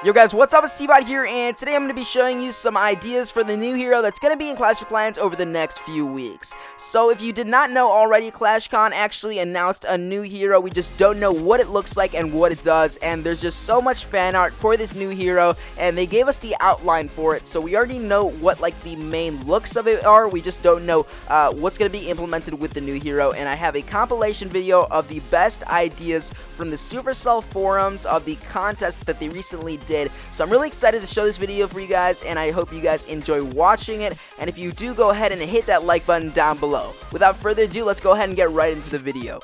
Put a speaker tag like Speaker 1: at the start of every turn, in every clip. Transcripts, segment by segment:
Speaker 1: Yo guys, what's up? It's T-Bot here, and today I'm going to be showing you some ideas for the new hero that's going to be in Clash of Clans over the next few weeks. So if you did not know already, ClashCon actually announced a new hero. We just don't know what it looks like and what it does, and there's just so much fan art for this new hero, and they gave us the outline for it, so we already know what like the main looks of it are. We just don't know what's going to be implemented with the new hero, and I have a compilation video of the best ideas from the Supercell forums of the contest that they recently did. So I'm really excited to show this video for you guys, and I hope you guys enjoy watching it. And if you do, go ahead and hit that like button down below. Without further ado, let's go ahead and get right into the video.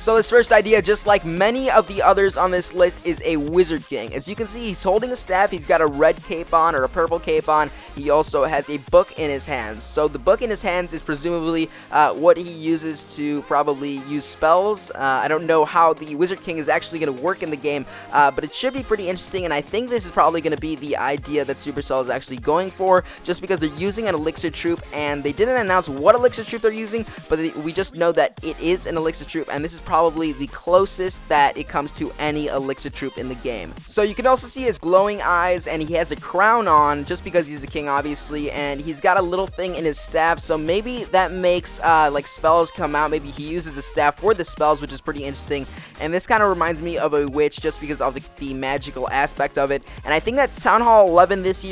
Speaker 1: So this first idea, just like many of the others on this list, is a Wizard King. As you can see, he's holding a staff. He's got a red cape on or a purple cape on. He also has a book in his hands. So the book in his hands is presumably what he uses to probably use spells. I don't know how the Wizard King is actually going to work in the game, but it should be pretty interesting, and I think this is probably going to be the idea that Supercell is actually going for, just because they're using an Elixir Troop, and they didn't announce what Elixir Troop they're using, but we just know that it is an Elixir Troop, and this is probably the closest that it comes to any Elixir Troop in the game. So you can also see his glowing eyes, and he has a crown on just because he's a king, obviously, and he's got a little thing in his staff, so maybe that makes like spells come out. Maybe he uses the staff for the spells, which is pretty interesting, and this kind of reminds me of a witch just because of the magical aspect of it. And I think that Town Hall 11 this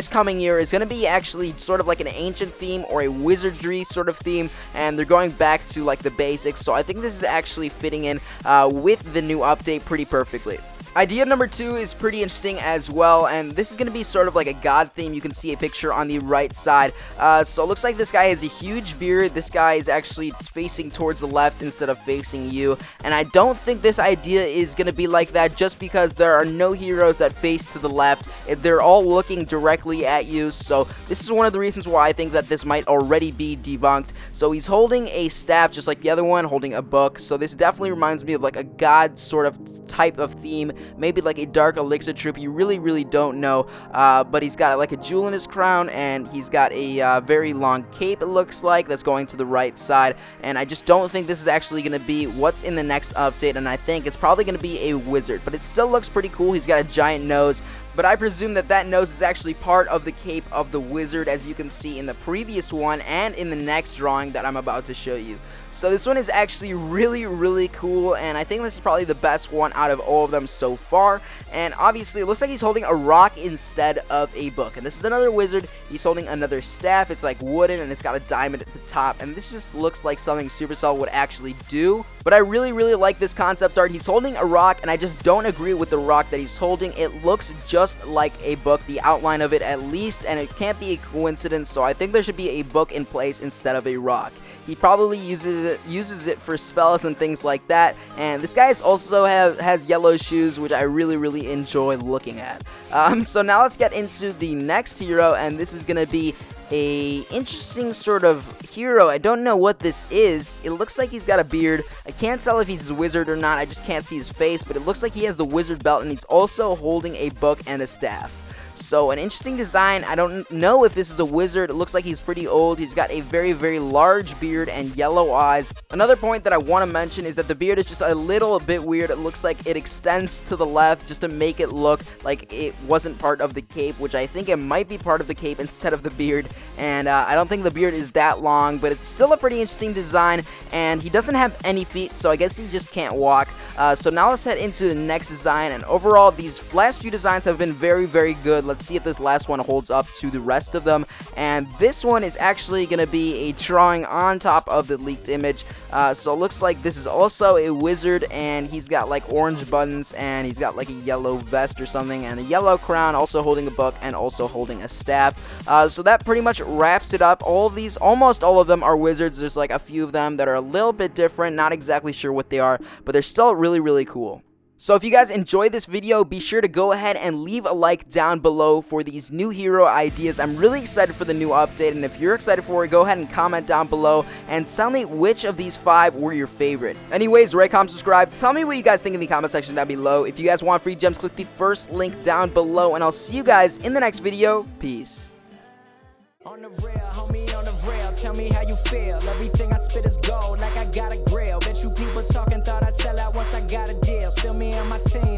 Speaker 1: coming year is going to be actually sort of like an ancient theme or a wizardry sort of theme, and they're going back to like the basics, so I think this is actually fitting in with the new update pretty perfectly. Idea number 2 is pretty interesting as well, and this is going to be sort of like a god theme. You can see a picture on the right side. So it looks like this guy has a huge beard. This guy is actually facing towards the left instead of facing you, and I don't think this idea is going to be like that just because there are no heroes that face to the left. They're all looking directly at you, so this is one of the reasons why I think that this might already be debunked. So he's holding a staff just like the other one, holding a book, so this definitely reminds me of like a god sort of type of theme. Maybe like a dark Elixir Troop, you really don't know, but he's got like a jewel in his crown, and he's got a very long cape, it looks like, that's going to the right side, and I just don't think this is actually going to be what's in the next update, and I think it's probably going to be a wizard, but it still looks pretty cool. He's got a giant nose, but I presume that that nose is actually part of the cape of the wizard, as you can see in the previous one and in the next drawing that I'm about to show you. So this one is actually really cool, and I think this is probably the best one out of all of them so far. And obviously it looks like he's holding a rock instead of a book, and this is another wizard. He's holding another staff. It's like wooden, and it's got a diamond at the top, and this just looks like something Supercell would actually do. But I really like this concept art. He's holding a rock, and I just don't agree with the rock that he's holding. It looks just like a book, the outline of it at least, and it can't be a coincidence, so I think there should be a book in place instead of a rock. He probably uses it for spells and things like that, and this guy also has yellow shoes, which I really enjoy looking at. So now let's get into the next hero, and this is going to be a interesting sort of hero. I don't know what this is. It looks like he's got a beard. I can't tell if he's a wizard or not. I just can't see his face, but it looks like he has the wizard belt, and he's also holding a book and a staff. So an interesting design. I don't know if this is a wizard. It looks like he's pretty old. He's got a very large beard and yellow eyes. Another point that I want to mention is that the beard is just a little bit weird. It looks like it extends to the left just to make it look like it wasn't part of the cape, which I think it might be part of the cape instead of the beard. And I don't think the beard is that long, but it's still a pretty interesting design, and he doesn't have any feet, so I guess he just can't walk. So now let's head into the next design, and overall these last few designs have been very good. Let's see if this last one holds up to the rest of them, and this one is actually going to be a drawing on top of the leaked image. So it looks like this is also a wizard, and he's got like orange buttons, and he's got like a yellow vest or something, and a yellow crown, also holding a book and also holding a staff. So that pretty much wraps it up. All of these, almost all of them are wizards. There's like a few of them that are a little bit different, not exactly sure what they are, but they're still really cool. So if you guys enjoyed this video, be sure to go ahead and leave a like down below for these new hero ideas. I'm really excited for the new update, and if you're excited for it, go ahead and comment down below and tell me which of these 5 were your favorite. Anyways, rate, comment, subscribe. Tell me what you guys think in the comment section down below. If you guys want free gems, click the first link down below, and I'll see you guys in the next video. Peace. On the rail, homie, on the rail, tell me how you feel. Everything I spit is gold, like I got a grill. Bet you people talking, thought I'd sell out once I got a deal. Still me and my team.